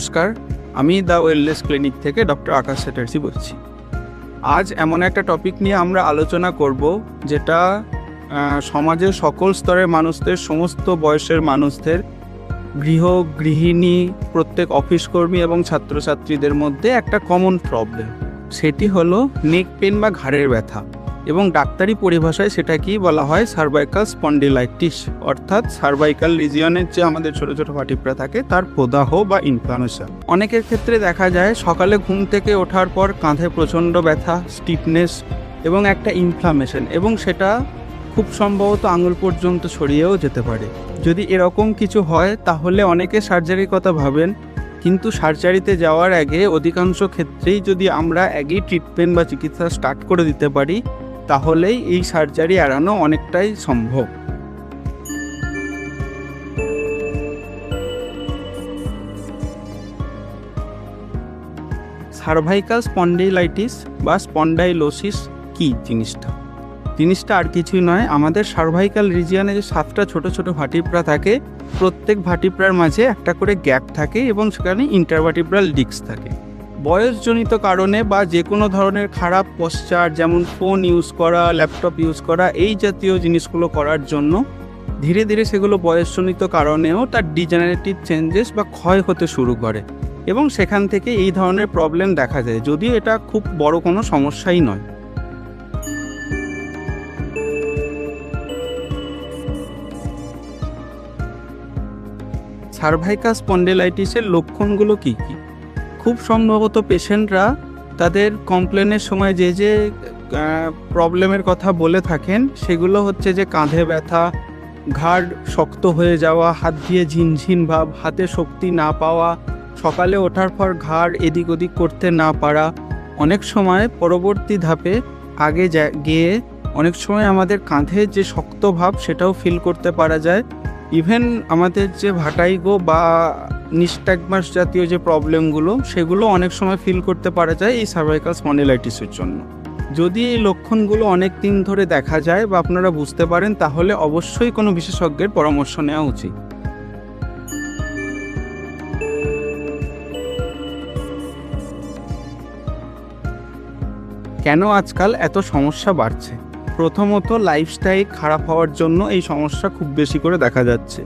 নমস্কার, আমি the wellness clinic থেকে ডক্টর আকাশ চ্যাটার্জি বলছি। আজ এমন একটা টপিক নিয়ে আমরা আলোচনা করব যেটা সমাজের সকল স্তরের মানুষদের, সমস্ত বয়সের মানুষদের, গৃহিণী, প্রত্যেক অফিস কর্মী এবং ছাত্রছাত্রীদের মধ্যে একটা কমন প্রবলেম। সেটি হলো নেক পেন বা ঘাড়ের ব্যথা, এবং ডাক্তারি পরিভাষায় সেটাকেই বলা হয় সার্ভাইকাল স্পন্ডিলাইটিস, অর্থাৎ সার্ভাইকাল রিজিয়নের যে আমাদের ছোট ছোট ভাটিপ্রা থাকে তার প্রদাহ বা ইনফ্লামেশন। অনেকের ক্ষেত্রে দেখা যায় সকালে ঘুম থেকে ওঠার পর কাঁধে প্রচণ্ড ব্যথা, স্টিফনেস এবং একটা ইনফ্লামেশন, এবং সেটা খুব সম্ভবত আঙুল পর্যন্ত ছড়িয়েও যেতে পারে। যদি এরকম কিছু হয় তাহলে অনেকে সার্জারির কথা ভাবেন, কিন্তু সার্জারিতে যাওয়ার আগে অধিকাংশ ক্ষেত্রেই যদি আমরা আগেই ট্রিটমেন্ট বা চিকিৎসা স্টার্ট করে দিতে পারি তাহলেই এই সার্জারি এড়ানো অনেকটাই সম্ভব। সার্ভাইকাল স্পন্ডিলাইটিস বা স্পন্ডাইলোসিস কি জিনিসটা আর কিছুই নয়, আমাদের সার্ভাইকাল রিজিয়নে যে 7টা ছোট ছোট ভাটিপ্রা থাকে, প্রত্যেক ভাটিপ্রার মাঝে একটা করে গ্যাপ থাকে এবং সেখানে ইন্টারভার্টিব্রাল ডিস্ক থাকে। বয়সজনিত কারণে বা যে কোনো ধরনের খারাপ পশ্চার, যেমন ফোন ইউজ করা, ল্যাপটপ ইউজ করা, এই জাতীয় জিনিসগুলো করার জন্য ধীরে ধীরে সেগুলো বয়সজনিত কারণেও তার ডিজেনারেটিভ চেঞ্জেস বা ক্ষয় হতে শুরু করে, এবং সেখান থেকে এই ধরনের প্রবলেম দেখা যায়, যদিও এটা খুব বড় কোনো সমস্যাই নয়। সার্ভাইকাল স্পন্ডিলাইটিসের লক্ষণগুলো কী কী? খুব সম্ভবত পেশেন্টরা তাদের কমপ্লেনের সময় যে যে প্রবলেমের কথা বলে থাকেন সেগুলো হচ্ছে যে কাঁধে ব্যথা, ঘাড় শক্ত হয়ে যাওয়া, হাত দিয়ে ঝিনঝিন ভাব, হাতে শক্তি না পাওয়া, সকালে ওঠার পর ঘাড় এদিক ওদিক করতে না পারা, অনেক সময় পরবর্তী ধাপে আগে গিয়ে অনেক সময় আমাদের কাঁধে যে শক্ত ভাব সেটাও ফিল করতে পারা যায়। ইভেন আমাদের যে ভাটাইগো বা নিস্ট্যাগমাস জাতীয় যে প্রবলেমগুলো সেগুলো অনেক সময় ফিল করতে পারা যায় এই সার্ভাইকাল স্পন্ডিলাইটিসের জন্য। যদি এই লক্ষণগুলো অনেক দিন ধরে দেখা যায় বা আপনারা বুঝতে পারেন তাহলে অবশ্যই কোনো বিশেষজ্ঞের পরামর্শ নেওয়া উচিত। কেন আজকাল এত সমস্যা বাড়ছে? প্রথমত লাইফস্টাইল খারাপ হওয়ার জন্য এই সমস্যা খুব বেশি করে দেখা যাচ্ছে।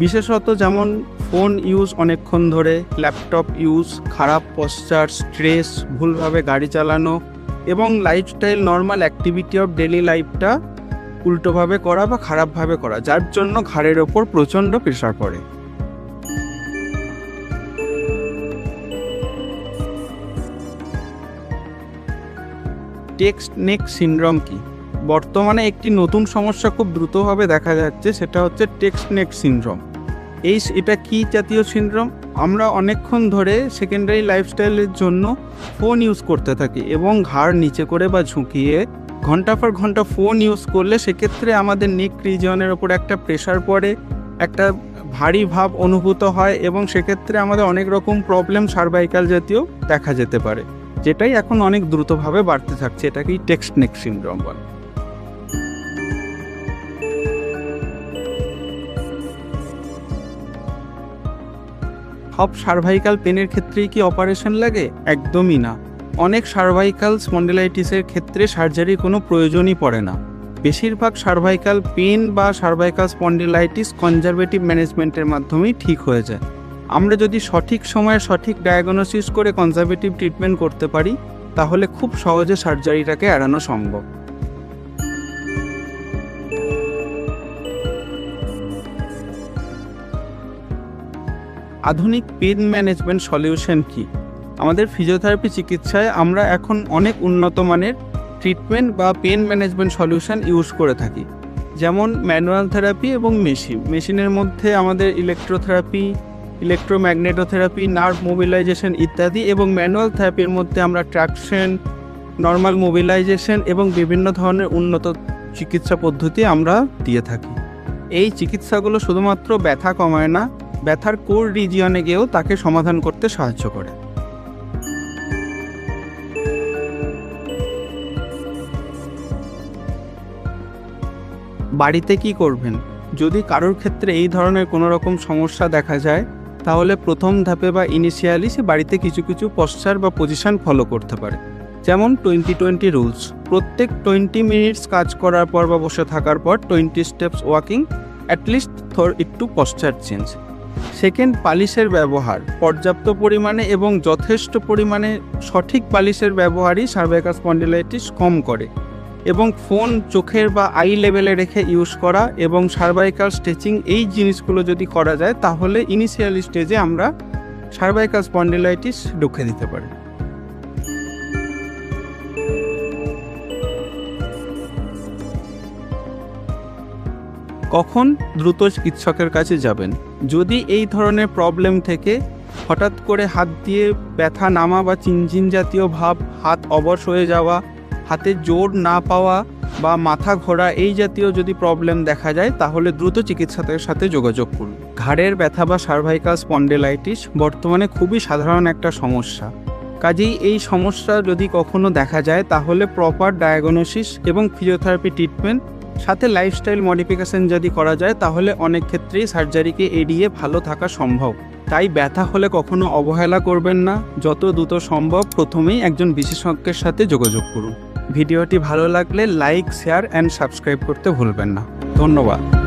বিশেষত যেমন ফোন ইউজ অনেকক্ষণ ধরে, ল্যাপটপ ইউজ, খারাপ পশ্চার, স্ট্রেস, ভুলভাবে গাড়ি চালানো এবং lifestyle normal activity of daily লাইফটা উল্টোভাবে করা বা খারাপভাবে করা, যার জন্য ঘাড়ের ওপর প্রচণ্ড প্রেশার পড়ে। টেক্সট নেক সিনড্রোম কি? বর্তমানে একটি নতুন সমস্যা খুব দ্রুতভাবে দেখা যাচ্ছে, সেটা হচ্ছে টেক্সট নেক সিনড্রোম। এটা কি জাতীয় সিনড্রোম? আমরা অনেকক্ষণ ধরে সেকেন্ডারি লাইফস্টাইলের জন্য ফোন ইউজ করতে থাকি এবং ঘাড় নিচে করে বা ঝুঁকিয়ে ঘন্টা পর ঘন্টা ফোন ইউজ করলে সেক্ষেত্রে আমাদের নেক রিজিয়নের ওপর একটা প্রেশার পড়ে, একটা ভারী ভাব অনুভূত হয়, এবং সেক্ষেত্রে আমাদের অনেক রকম প্রবলেম সার্ভাইকাল জাতীয় দেখা যেতে পারে, যেটাই এখন অনেক দ্রুতভাবে বাড়তে থাকছে। এটাকেই টেক্সট নেক সিনড্রোম বলে। সব সার্ভাইকাল পেনের ক্ষেত্রেই কি অপারেশন লাগে? একদমই না। অনেক সার্ভাইকাল স্পন্ডিলাইটিসের ক্ষেত্রে সার্জারির কোনো প্রয়োজনই পড়ে না। বেশিরভাগ সার্ভাইকাল পেন বা সার্ভাইকাল স্পন্ডিলাইটিস কনজারভেটিভ ম্যানেজমেন্টের মাধ্যমেই ঠিক হয়ে যায়। আমরা যদি সঠিক সময়ে সঠিক ডায়াগনোসিস করে কনজারভেটিভ ট্রিটমেন্ট করতে পারি তাহলে খুব সহজে সার্জারিটাকে এড়ানো সম্ভব। আধুনিক পেন ম্যানেজমেন্ট সলিউশন কি? আমাদের ফিজিওথেরাপি চিকিৎসায় আমরা এখন অনেক উন্নত মানের ট্রিটমেন্ট বা পেন ম্যানেজমেন্ট সলিউশন ইউজ করে থাকি, যেমন ম্যানুয়াল থেরাপি এবং মেশিনের মধ্যে আমাদের ইলেকট্রোথেরাপি, ইলেকট্রোম্যাগনেটোথেরাপি, নার্ভ মোবিলাইজেশন ইত্যাদি, এবং ম্যানুয়াল থেরাপির মধ্যে আমরা ট্র্যাকশন, নর্মাল মোবিলাইজেশন এবং বিভিন্ন ধরনের উন্নত চিকিৎসা পদ্ধতি আমরা দিয়ে থাকি। এই চিকিৎসাগুলো শুধুমাত্র ব্যথা কমায় না, ব্যথার কোর রিজিয়নে গিয়েও তাকে সমাধান করতে সাহায্য করে। বাড়িতে কি করবেন? যদি কারোর ক্ষেত্রে এই ধরনের কোনো রকম সমস্যা দেখা যায় তাহলে প্রথম ধাপে বা ইনিশিয়ালি সে বাড়িতে কিছু কিছু পশ্চার বা পজিশন ফলো করতে পারে। যেমন 20-20 রুলস, প্রত্যেক 20 মিনিটস কাজ করার পর বা বসে থাকার পর 20 স্টেপস ওয়াকিং, অ্যাটলিস্ট একটু পশ্চার চেঞ্জ। সেকেন্ড, পালিশের ব্যবহার পর্যাপ্ত পরিমাণে এবং যথেষ্ট পরিমাণে সঠিক পালিশের ব্যবহারই সার্ভাইকাল স্পন্ডিলাইটিস কম করে। এবং ফোন চোখের বা আই লেভেলে রেখে ইউজ করা এবং সার্ভাইকাল স্ট্রেচিং, এই জিনিসগুলো যদি করা যায় তাহলে ইনিশিয়াল স্টেজে আমরা সার্ভাইকাল স্পন্ডিলাইটিস রুখে দিতে পারি। কখন দ্রুত চিকিৎসকের কাছে যাবেন? যদি এই ধরনের প্রবলেম থেকে হঠাৎ করে হাত দিয়ে ব্যথা নামা বা চিনচিন জাতীয় ভাব, হাত অবশ হয়ে যাওয়া, হাতে জোর না পাওয়া বা মাথা ঘোরা, এই জাতীয় যদি প্রবলেম দেখা যায় তাহলে দ্রুত চিকিৎসকের সাথে যোগাযোগ করুন। ঘাড়ের ব্যথা বা সার্ভাইকাল স্পন্ডিলাইটিস বর্তমানে খুবই সাধারণ একটা সমস্যা। কাজেই এই সমস্যা যদি কখনো দেখা যায় তাহলে প্রপার ডায়াগনোসিস এবং ফিজিওথেরাপি ট্রিটমেন্ট সাথে লাইফস্টাইল মডিফিকেশন যদি করা যায় তাহলে অনেক ক্ষেত্রেই সার্জারিকে এড়িয়ে ভালো থাকা সম্ভব। তাই ব্যথা হলে কখনো অবহেলা করবেন না, যত দ্রুত সম্ভব প্রথমেই একজন বিশেষজ্ঞের সাথে যোগাযোগ করুন। ভিডিওটি ভালো লাগলে লাইক, শেয়ার অ্যান্ড সাবস্ক্রাইব করতে ভুলবেন না। ধন্যবাদ।